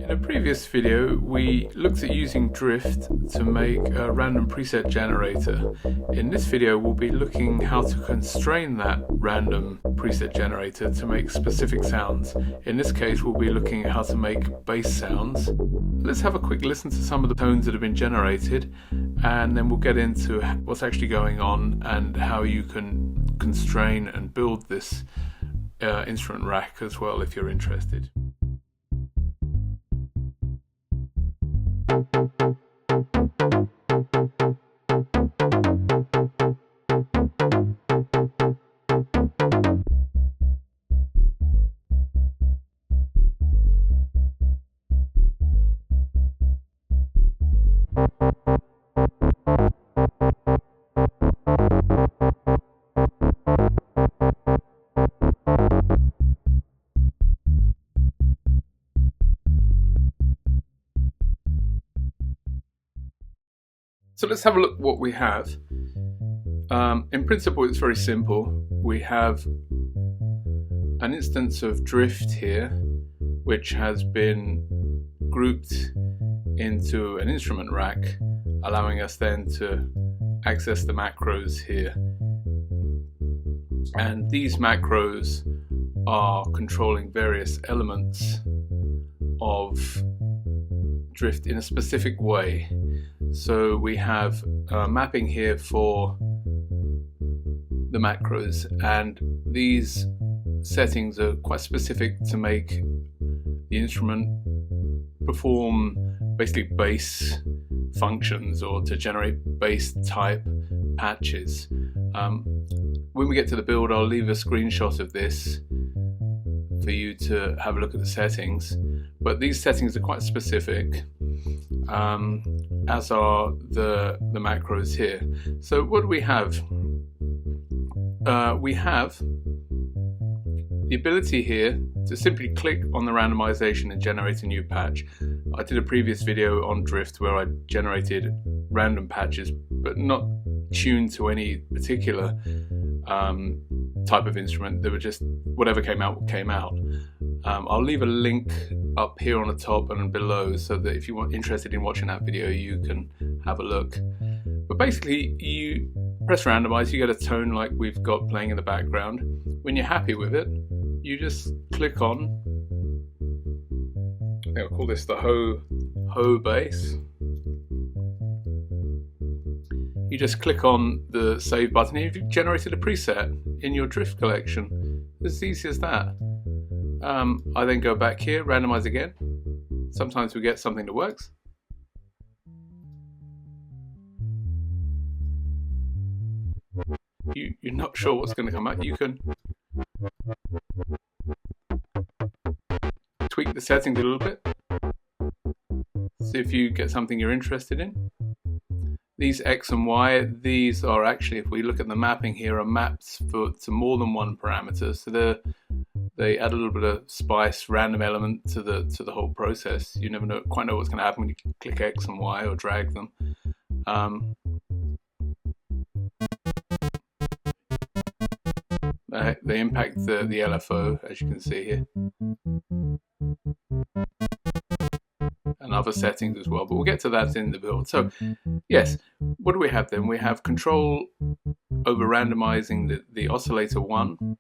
In a previous video, we looked at using Drift to make a random preset generator. In this video, we'll be looking how to constrain that random preset generator to make specific sounds. In this case, we'll be looking at how to make bass sounds. Let's have a quick listen to some of the tones that have been generated, and then we'll get into what's actually going on and how you can constrain and build this instrument rack as well if you're interested. So let's have a look at what we have. In principle, it's very simple. We have an instance of Drift here, which has been grouped into an instrument rack, allowing us then to access the macros here. And these macros are controlling various elements of Drift in a specific way. So we have a mapping here for the macros, and these settings are quite specific to make the instrument perform basically bass functions or to generate bass type patches. When we get to the build, I'll leave a screenshot of this for you to have a look at the settings, but these settings are quite specific, as are the macros here. So what do we have? We have the ability here to simply click on the randomization and generate a new patch. I did a previous video on Drift where I generated random patches, but not tuned to any particular type of instrument. They were just whatever came out came out. I'll leave a link up here on the top and below so that if you're interested in watching that video, you can have a look. But basically, you press randomize, you get a tone like we've got playing in the background. When you're happy with it, you just click on, I think I'll call this the Ho bass. You just click on the save button and you've generated a preset in your Drift collection. It's as easy as that. I then go back here, randomize again. Sometimes we get something that works. You're not sure what's going to come out. You can tweak the settings a little bit. See if you get something you're interested in. These X and Y, these are actually, if we look at the mapping here, are maps to more than one parameter. So they add a little bit of spice, random element to the whole process. You never quite know what's going to happen when you click X and Y or drag them. They impact the LFO, as you can see here, and other settings as well, but we'll get to that in the build. So yes, what do we have then? We have control over randomizing the oscillator 1,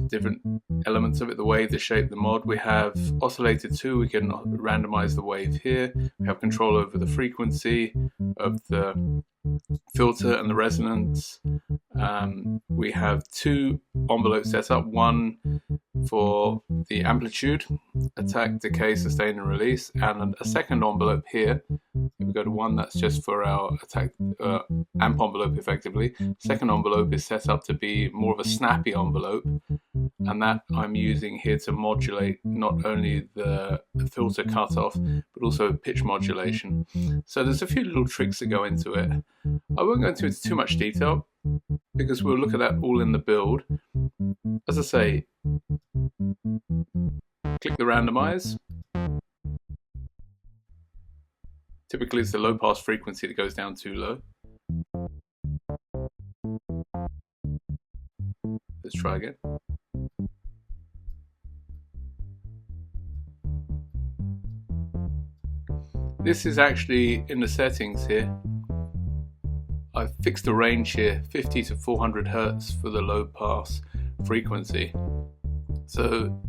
different elements of it, the wave, the shape, the mod. We have oscillator 2, we can randomize the wave here. We have control over the frequency of the filter and the resonance. We have 2 envelopes set up, one for the amplitude, attack, decay, sustain and release, and a second envelope here. If we go to 1, that's just for our attack amp envelope effectively. Second envelope is set up to be more of a snappy envelope, and that I'm using here to modulate not only the filter cutoff but also pitch modulation. So there's a few little tricks that go into it. I won't go into too much detail because we'll look at that all in the build. As I say, click the randomize. Typically it's the low pass frequency that goes down too low. Let's try again. this is actually in the settings here. I've fixed the range here, 50 to 400 Hertz for the low pass frequency. So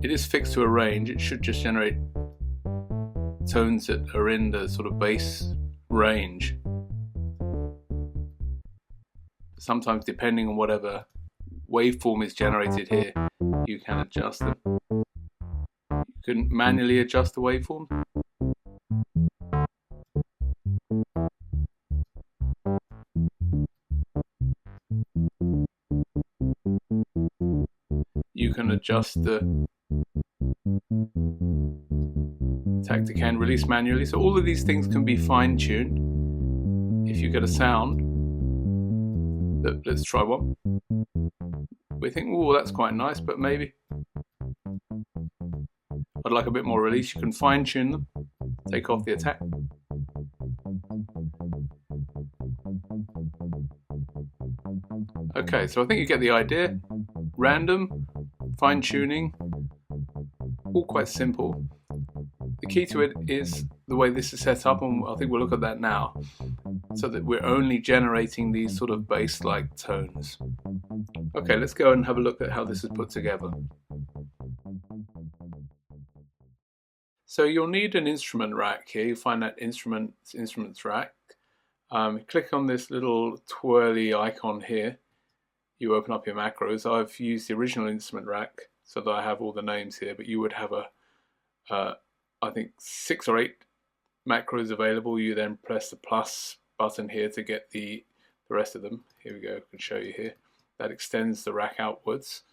it is fixed to a range. It should just generate tones that are in the sort of bass range. Sometimes, depending on whatever waveform is generated here, you can adjust them. You can manually adjust the waveform. You can adjust the attack, decay, and release manually. So all of these things can be fine-tuned. If you get a sound, let's try one. We think, oh, that's quite nice, but maybe I'd like a bit more release. You can fine-tune them. Take off the attack. Okay, so I think you get the idea. Random, fine-tuning, all quite simple. The key to it is the way this is set up, and I think we'll look at that now, so that we're only generating these sort of bass-like tones. Okay, let's go and have a look at how this is put together. So you'll need an instrument rack here. You find that instruments rack. Click on this little twirly icon here. You open up your macros. I've used the original instrument rack so that I have all the names here, but you would have I think 6 or 8 macros available. You then press the plus button here to get the rest of them. Here we go, I can show you here. That extends the rack outwards.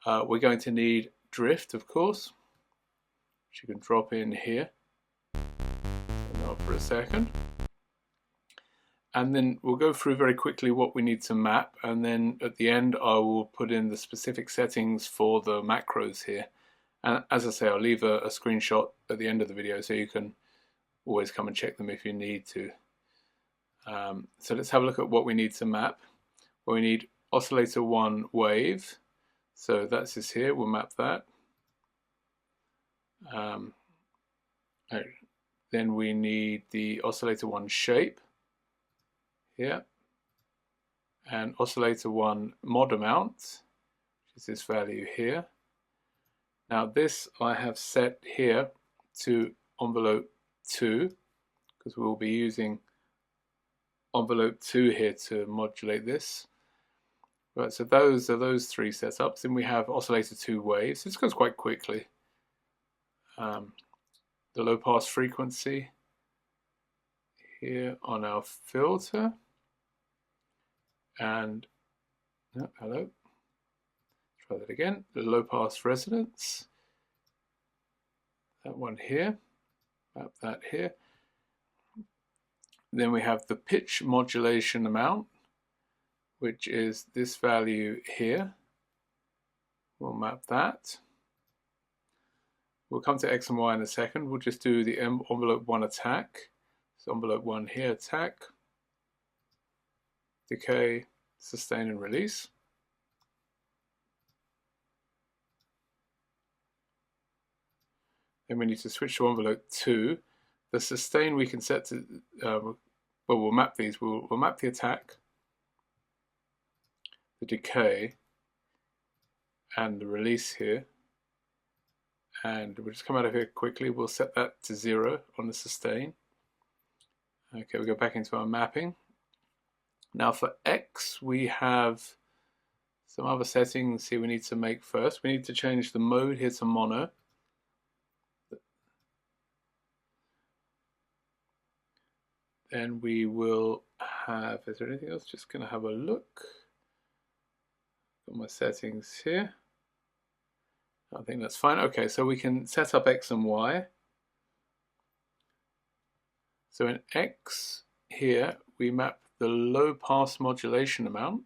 We're going to need drift, of course, which you can drop in here. Turn off for a second. And then we'll go through very quickly what we need to map, and then at the end I will put in the specific settings for the macros here. And as I say, I'll leave a screenshot at the end of the video so you can always come and check them if you need to. So let's have a look at what we need to map. Well, we need oscillator 1 wave, so that's this here, we'll map that. Then we need the oscillator 1 shape here, and oscillator 1 mod amount, which is this value here. Now this I have set here to envelope 2, because we'll be using envelope 2 here to modulate this. Right, so those are those 3 setups. Then we have oscillator 2 waves. This goes quite quickly. The low pass frequency here on our filter, and hello, try that again, the low pass resonance, that one here, map that here. Then we have the pitch modulation amount, which is this value here. We'll map that. We'll come to X and Y in a second. We'll just do the envelope 1 attack. So envelope 1 here, attack, decay, sustain and release. Then we need to switch to envelope 2. The sustain we can set to, well, we'll map these. We'll map the attack, the decay, and the release here. And we'll just come out of here quickly. We'll set that to 0 on the sustain. Okay, we'll go back into our mapping. Now for X, we have some other settings here we need to make first. We need to change the mode here to mono. Then we will have, is there anything else? Just going to have a look. Got my settings here. I think that's fine. Okay, so we can set up X and Y. So in X here, we map the low pass modulation amount.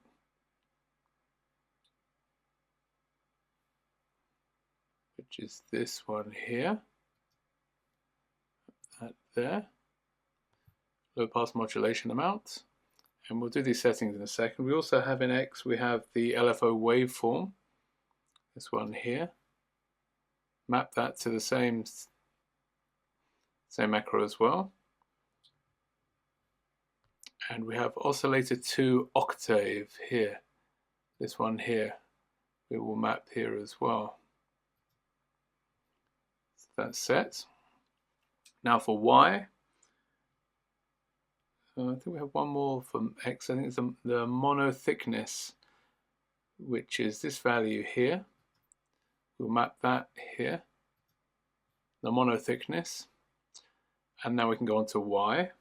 Which is this one here. That there. Low pass modulation amount. And we'll do these settings in a second. We also have in X, we have the LFO waveform. This one here. Map that to the same same macro as well. And we have oscillator 2 octave here. This one here, we will map here as well. So that's set. Now for Y, I think we have one more from X. I think it's the mono thickness, which is this value here. We'll map that here, the mono thickness. And now we can go on to Y.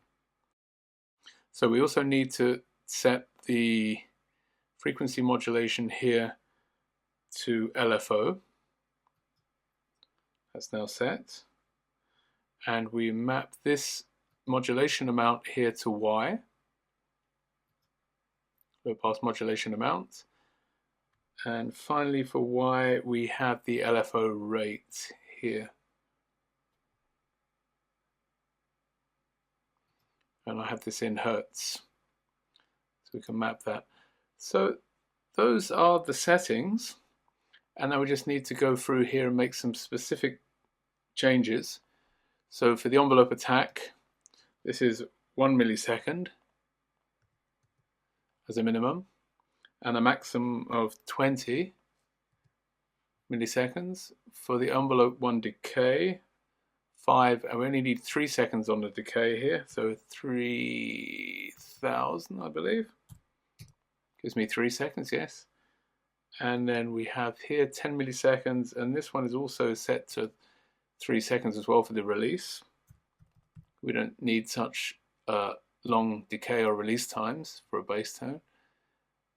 So we also need to set the frequency modulation here to LFO. That's now set. And we map this modulation amount here to Y, low pass modulation amount. And finally for Y, we have the LFO rate here. And I have this in Hertz, so we can map that. So those are the settings, and now we just need to go through here and make some specific changes. So for the envelope attack, this is 1 millisecond as a minimum, and a maximum of 20 milliseconds. For the envelope 1 decay, 5, and we only need 3 seconds on the decay here, so 3000, I believe. Gives me 3 seconds, yes. And then we have here 10 milliseconds, and this one is also set to 3 seconds as well for the release. We don't need such long decay or release times for a bass tone.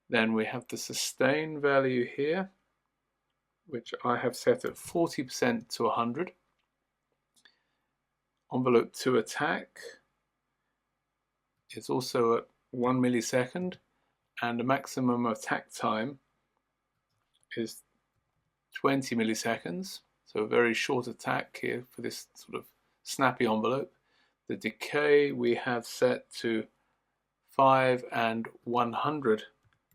Then we have the sustain value here, which I have set at 40% to 100. Envelope 2 attack is also at 1 millisecond, and the maximum attack time is 20 milliseconds. So a very short attack here for this sort of snappy envelope. The decay we have set to 5 and 100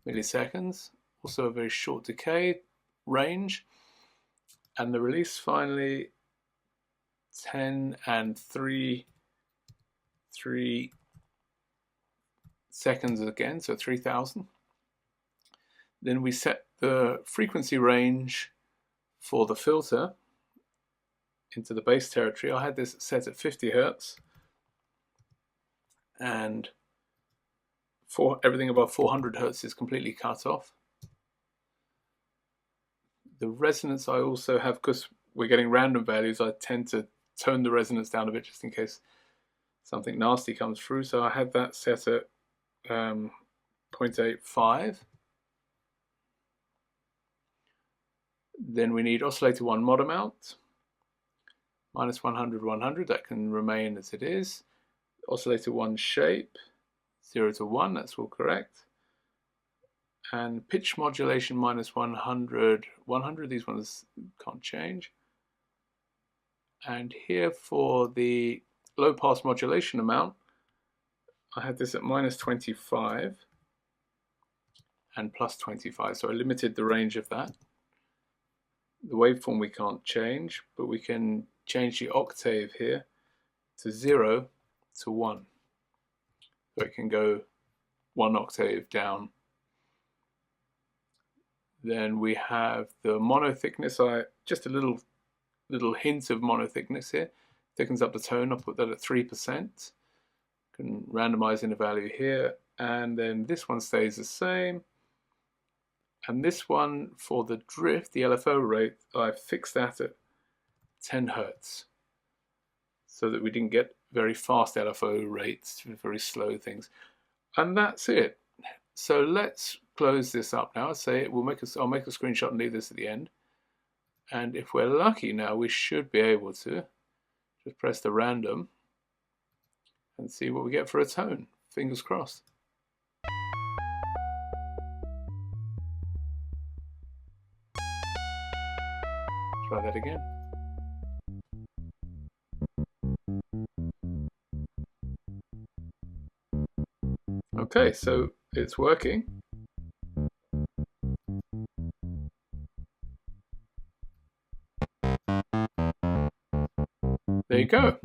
milliseconds, also a very short decay range. And the release finally 10 and 3 seconds again, so 3000. Then we set the frequency range for the filter into the bass territory. I had this set at 50 Hertz, and for everything above 400 Hertz is completely cut off. The resonance I also have, because we're getting random values, I tend to tone the resonance down a bit just in case something nasty comes through. So I had that set at 0.85. Then we need oscillator 1 mod amount, minus 100, 100, that can remain as it is. Oscillator 1 shape, 0 to 1, that's all correct. And pitch modulation minus 100, 100, these ones can't change. And here for the low pass modulation amount, I had this at minus 25 and plus 25, so I limited the range of that. The waveform we can't change, but we can change the octave here to 0 to 1. So it can go 1 octave down. Then we have the mono thickness. Just a little hint of mono thickness here. Thickens up the tone. I'll put that at 3%. Can randomize in a value here. And then this one stays the same. And this one for the drift, the LFO rate, I've fixed that at 10 Hertz. So that we didn't get very fast LFO rates, very slow things. And that's it. So let's close this up now. I'll make a screenshot and leave this at the end. And if we're lucky now, we should be able to just press the random and see what we get for a tone. Fingers crossed. Try that again. Okay, so it's working. There you go.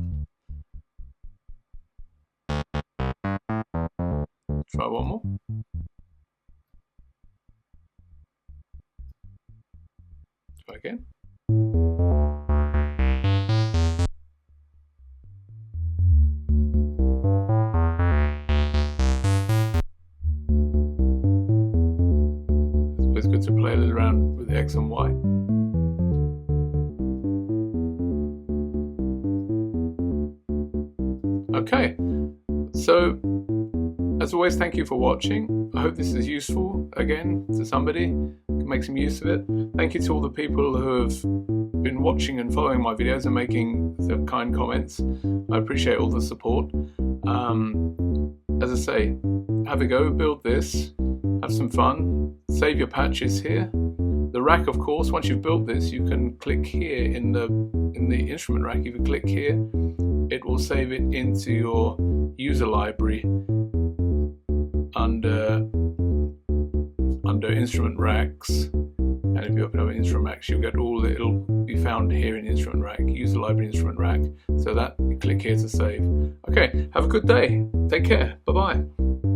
one more. Try again. It's always good to play a little around with the X and Y. Okay, so as always, thank you for watching. I hope this is useful again to somebody, can make some use of it. Thank you to all the people who have been watching and following my videos and making the kind comments. I appreciate all the support. As I say, have a go, build this, have some fun, save your patches here. The rack, of course, once you've built this, you can click here in the instrument rack. If you click here, it will save it into your user library under instrument racks. And if you open up instrument racks, you'll get it'll be found here in instrument rack, user library instrument rack. So that you click here to save. Okay, have a good day. Take care. Bye bye.